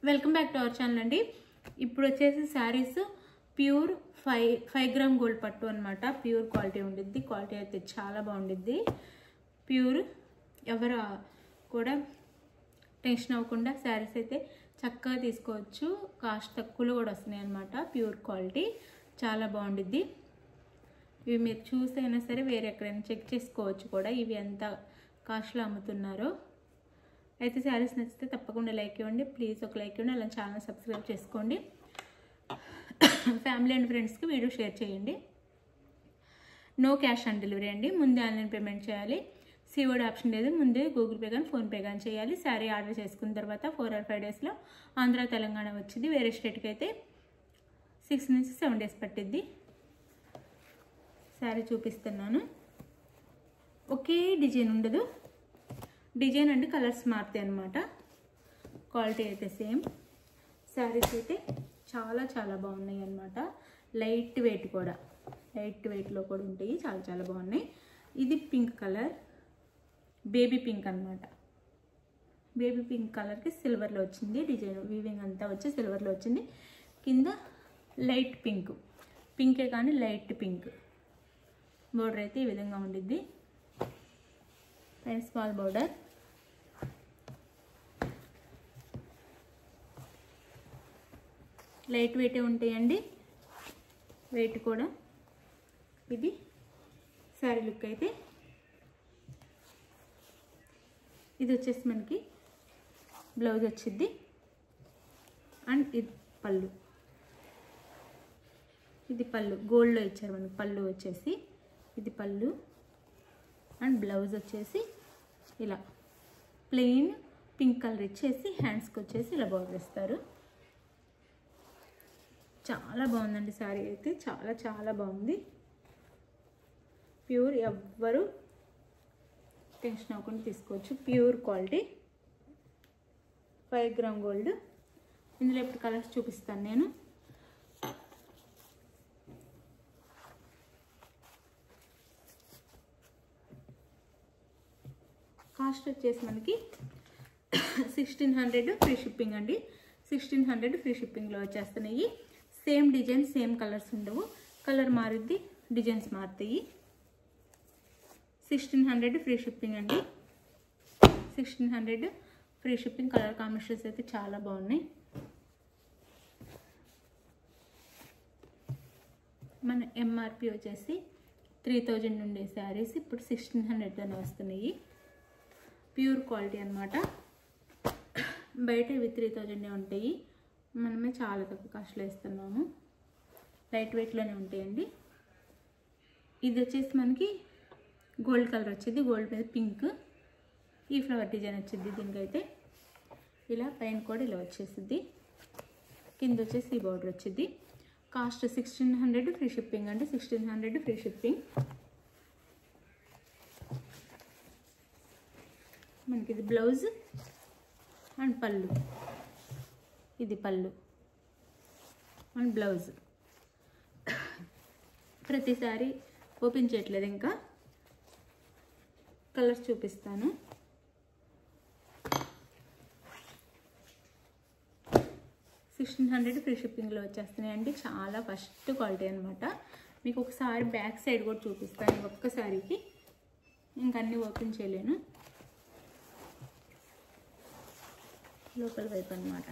Welcome back to our channel అండి. ఇప్పుడు వచ్చేసి శారీస్ ప్యూర్ 5 గ్రామ్ గోల్డ్ పట్టు అనమాట. ప్యూర్ క్వాలిటీ ఉండిద్ది. క్వాలిటీ అయితే చాలా బాగుండిద్ది. ప్యూర్ ఎవరు కూడా టెన్షన్ అవ్వకుండా శారీస్ అయితే చక్కగా తీసుకోవచ్చు. కాస్ట్ తక్కువలో కూడా వస్తున్నాయి అనమాట. ప్యూర్ క్వాలిటీ చాలా బాగుండిద్ది. ఇవి మీరు చూసైనా సరే వేరే ఎక్కడైనా చెక్ చేసుకోవచ్చు కూడా ఇవి ఎంత కాస్ట్లో అమ్ముతున్నారో. అయితే శారీస్ నచ్చితే తప్పకుండా లైక్ ఇవ్వండి. ప్లీజ్ ఒక లైక్ ఇవ్వండి. అలా ఛానల్ సబ్స్క్రైబ్ చేసుకోండి. ఫ్యామిలీ అండ్ ఫ్రెండ్స్కి వీడియో షేర్ చేయండి. నో క్యాష్ ఆన్ డెలివరీ అండి. ముందే ఆన్లైన్ పేమెంట్ చేయాలి. సిఓడి ఆప్షన్ లేదు. ముందే గూగుల్ పే కానీ ఫోన్పే కానీ చేయాలి. శారీ ఆర్డర్ చేసుకున్న తర్వాత 4 or 5 డేస్లో ఆంధ్ర తెలంగాణ వచ్చింది. వేరే స్టేట్కి అయితే 6 నుంచి 7 డేస్ పట్టిద్ది. శారీ చూపిస్తున్నాను. ఒకే డిజైన్ ఉండదు. డిజైన్ అండ్ కలర్స్ మారుతాయి అన్నమాట. క్వాలిటీ అయితే సేమ్. శారీస్ అయితే చాలా చాలా బాగున్నాయి అన్నమాట. లైట్ వెయిట్ కూడా, లైట్ వెయిట్లో కూడా ఉంటాయి. చాలా చాలా బాగున్నాయి. ఇది పింక్ కలర్, బేబీ పింక్ అన్నమాట. బేబీ పింక్ కలర్కి సిల్వర్లో వచ్చింది. డిజైన్ వీవింగ్ అంతా వచ్చి సిల్వర్లో వచ్చింది. కింద లైట్ పింక్, పింకే కానీ లైట్ పింక్. బోర్డర్ అయితే ఈ విధంగా ఉండిద్ది. And small border. Light weight ఉంటాయండి. వెయిట్ కూడా. ఇది శారీ లుక్ అయితే. ఇది వచ్చేసి మనకి బ్లౌజ్ వచ్చింది. అండ్ ఇది పళ్ళు. ఇది పళ్ళు గోల్డ్లో ఇచ్చారు మనకి. పళ్ళు వచ్చేసి ఇది పళ్ళు. అండ్ బ్లౌజ్ వచ్చేసి ఇలా ప్లెయిన్ పింక్ కలర్ ఇచ్చేసి హ్యాండ్స్కి వచ్చేసి ఇలా బార్డర్ ఇస్తారు. చాలా బాగుందండి శారీ అయితే. చాలా చాలా బాగుంది. ప్యూర్, ఎవ్వరు టెన్షన్ అవ్వకుండా తీసుకోవచ్చు. Pure quality 5 gram gold. ఇందులో ఇప్పుడు కలర్స్ చూపిస్తాను నేను. కాస్ట్ వచ్చేసి మనకి 1600 ఫ్రీ షిప్పింగ్ అండి. 1600 ఫ్రీ షిప్పింగ్లో వచ్చేస్తున్నాయి. సేమ్ డిజైన్, సేమ్ కలర్స్ ఉండవు. కలర్ మారుద్ది, డిజైన్స్ మారుతాయి. 1600 ఫ్రీ షిప్పింగ్ అండి. 1600 ఫ్రీ షిప్పింగ్. కలర్ కాంబినేషన్స్ అయితే చాలా బాగున్నాయి. మన ఎంఆర్పి వచ్చేసి 3000 ఉండే శారీస్ ఇప్పుడు 1600లోనే వస్తున్నాయి. ప్యూర్ క్వాలిటీ అనమాట. బయట ఇవి 3000 ఉంటాయి. మనమే చాలా తక్కువ కాస్ట్లో ఇస్తున్నాము. లైట్ వెయిట్లోనే ఉంటాయండి. ఇది వచ్చేసి మనకి గోల్డ్ కలర్ వచ్చింది. గోల్డ్ మీద పింక్. ఈ ఫ్లవర్ డిజైన్ వచ్చింది. దీనికైతే ఇలా పైన కూడా ఇలా వచ్చేసింది. కింద వచ్చేసి ఈ బార్డర్ వచ్చింది. కాస్ట్ 1600 ఫ్రీ షిప్పింగ్ అండి. 1600 ఫ్రీ షిప్పింగ్. మనకి ఇది బ్లౌజ్ అండ్ పళ్ళు. ఇది పళ్ళు అండ్ బ్లౌజ్. ప్రతిసారి ఓపెన్ చేయట్లేదు, ఇంకా కలర్స్ చూపిస్తాను. $1600 ఫ్రీ షిప్పింగ్లో వచ్చేస్తున్నాయి అండి. చాలా ఫస్ట్ క్వాలిటీ అనమాట. మీకు ఒకసారి బ్యాక్ సైడ్ కూడా చూపిస్తాను. ఒక్కసారికి ఇంకన్నీ ఓపెన్ చేయలేను. లోపల వైపు అనమాట.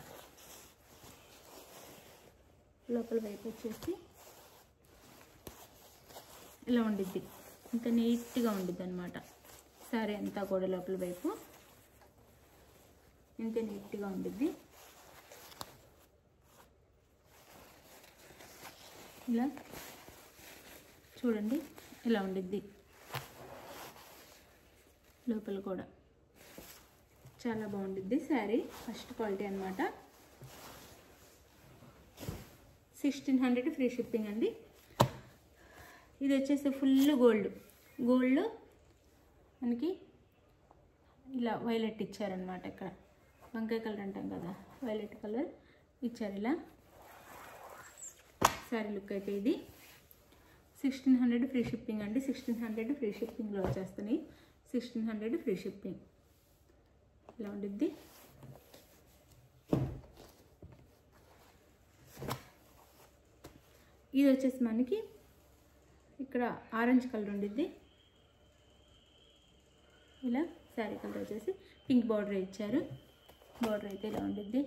లోపల వైపు వచ్చేసి ఇలా ఉండిద్ది. ఇంత నీట్గా ఉండిద్ది అనమాట. శారీ అంతా కూడా లోపల వైపు ఇంత నీట్గా ఉండిద్ది. ఇలా చూడండి, ఇలా ఉండిద్ది. లోపల కూడా చాలా బాగుండిద్ది శారీ. ఫస్ట్ క్వాలిటీ అనమాట. 1600 ఫ్రీ షిప్పింగ్ అండి. ఇది వచ్చేసి ఫుల్ గోల్డ్. గోల్డ్ మనకి ఇలా వైలెట్ ఇచ్చారనమాట. ఇక్కడ వంకాయ కలర్ అంటాం కదా, వైలెట్ కలర్ ఇచ్చారు. ఇలా శారీ లుక్ అయితే ఇది. 1600 ఫ్రీ షిప్పింగ్ అండి. 1600 ఫ్రీ షిప్పింగ్లో వచ్చేస్తున్నాయి. 1600 ఫ్రీ షిప్పింగ్. ఇలా ఉండిద్ది. ఇది వచ్చేసి మనకి ఇక్కడ ఆరెంజ్ కలర్ ఉండిద్ది, ఇలా శారీ కలర్ వచ్చేసి పింక్ బార్డర్ ఇచ్చారు. బార్డర్ అయితే ఇలా ఉండిద్ది,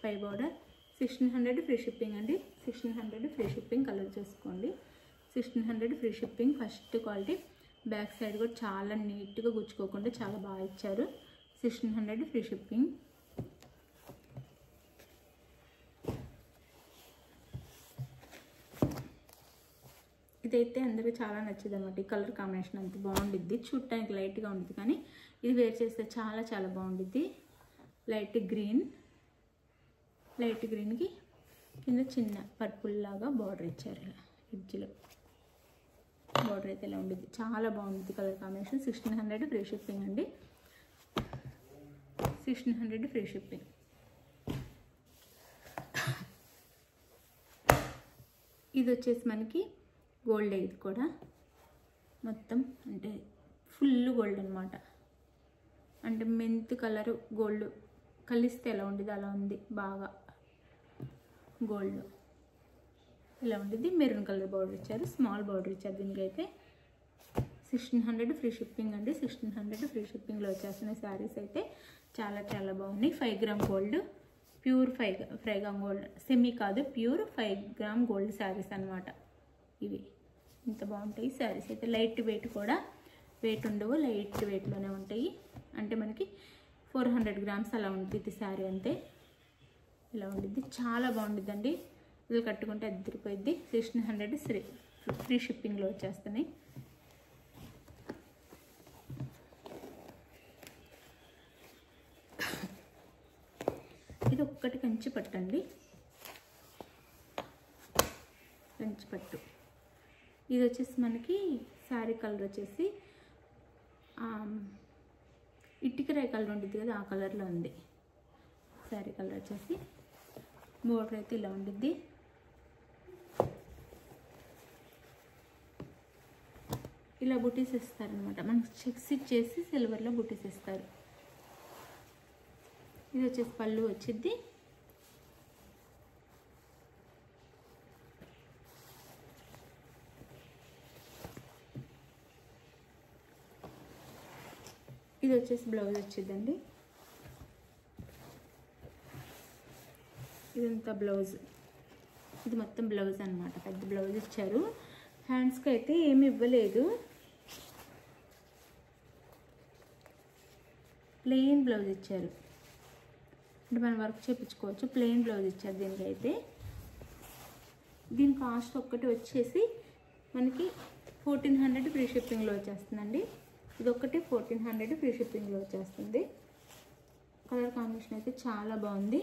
పై బార్డర్. 1600 ఫ్రీ షిప్పింగ్ అండి. 1600 ఫ్రీ షిప్పింగ్. కలర్ చూసుకోండి. 1600 free shipping. First quality. Back side కూడా చాలా నీట్గా గుచ్చుకోకుండా చాలా బాగా ఇచ్చారు. 1600 ఫ్రీ షిప్పింగ్. ఇదైతే అందరికీ చాలా నచ్చింది అనమాట. ఈ కలర్ కాంబినేషన్ అంత బాగుండిద్ది. చూడటానికి లైట్గా ఉంటుంది కానీ ఇది వేర్ చేస్తే చాలా చాలా బాగుండిద్ది. లైట్ గ్రీన్కి కింద చిన్న పర్పుల్ లాగా బార్డర్ ఇచ్చారు. ఇలా ఎడ్జ్లో బార్డర్ అయితే ఇలా ఉండిద్ది. చాలా బాగుంటుంది కలర్ కాంబినేషన్. 1600 ఫ్రీ షిప్పింగ్ అండి. 1600 ఫ్రీ షిప్పింగ్. ఇది వచ్చేసి మనకి గోల్డ్. ఇది కూడా మొత్తం అంటే ఫుల్ గోల్డ్ అనమాట. అంటే మెంత్ కలరు గోల్డ్ కలిస్తే ఎలా ఉండేది అలా ఉంది. బాగా గోల్డ్ ఇలా ఉండేది. మెరూన్ కలర్ బార్డర్ ఇచ్చారు, స్మాల్ బార్డర్ ఇచ్చారు. దీనికైతే 1600 ఫ్రీ షిప్పింగ్ అండి. 1600 ఫ్రీ షిప్పింగ్లో వచ్చేస్తున్నాయి శారీస్ అయితే చాలా చాలా బాగున్నాయి. 5 gram gold, pure 5 gram gold, semi కాదు ప్యూర్ 5 గ్రామ్ గోల్డ్ శారీస్ అనమాట ఇవి. ఇంత బాగుంటాయి శారీస్ అయితే. లైట్ వెయిట్ కూడా, వెయిట్ ఉండవు, లైట్ వెయిట్లోనే ఉంటాయి. అంటే మనకి 400 గ్రామ్స్ అలా ఉంటుంది శారీ అంతే. ఇలా ఉండిద్ది. చాలా బాగుండిద్దండి. ఇది కట్టుకుంటే అద్దరిపోయిద్ది. 1600 ఫ్రీ షిప్పింగ్లో వచ్చేస్తున్నాయి. ఇది ఒక్కటి కంచి పట్టు అండి. కంచి పట్టు. ఇది వచ్చేసి మనకి శారీ కలర్ వచ్చేసి ఇటుకరాయి కలర్ ఉంటుంది కదా, ఆ కలర్లో ఉంది శారీ కలర్ వచ్చేసి. బోర్డర్ అయితే ఇలా ఉండిద్ది. ఇలా బుటీస్ ఇస్తారనమాట. మనకి చెక్స్ ఇచ్చేసి సిల్వర్లో బుటీస్ ఇస్తారు. ఇది వచ్చేసి పళ్ళు వచ్చిద్ది. ఇది వచ్చేసి బ్లౌజ్ వచ్చిందండి. ఇదంతా బ్లౌజ్. ఇది మొత్తం బ్లౌజ్ అనమాట. పెద్ద బ్లౌజ్ ఇచ్చారు. హ్యాండ్స్కి అయితే ఏమి ఇవ్వలేదు, ప్లెయిన్ బ్లౌజ్ ఇచ్చారు. అంటే మనం వర్క్ చేయించుకోవచ్చు. ప్లెయిన్ బ్లౌజ్ ఇచ్చారు దీనికైతే. దీని కాస్ట్ ఒక్కటి వచ్చేసి మనకి 1400 ఫ్రీ షిప్పింగ్లో వచ్చేస్తుందండి. ఇది ఒక్కటి 1400 ఫ్రీ షిప్పింగ్లో వచ్చేస్తుంది. కలర్ కాంబినేషన్ అయితే చాలా బాగుంది.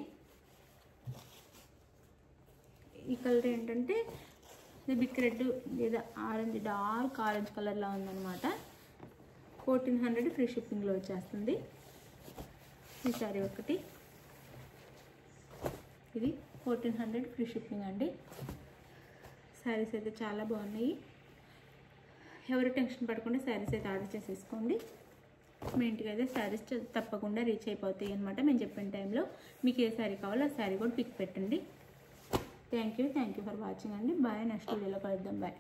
ఈ కలర్ ఏంటంటే బిక్ రెడ్ లేదా ఆరెంజ్, డార్క్ ఆరెంజ్ కలర్లో ఉందన్నమాట. 1400 ఫ్రీ షిప్పింగ్లో వచ్చేస్తుంది ఈ సారీ ఒకటి. ఇది 1400 ఫ్రీ షిప్పింగ్ అండి. శారీస్ అయితే చాలా బాగున్నాయి. ఎవరు టెన్షన్ పడకుండా శారీస్ అయితే ఆర్డర్ చేసేసుకోండి. మీ ఇంటికి అయితే శారీస్ తప్పకుండా రీచ్ అయిపోతాయి అనమాట. మేము చెప్పిన టైంలో మీకు ఏ శారీ కావాలో ఆ శారీ కూడా పిక్ పెట్టండి. థ్యాంక్ యూ ఫర్ వాచింగ్ అండి. బాయ్. నెక్స్ట్ వీడియోలో కలుద్దాం. బాయ్.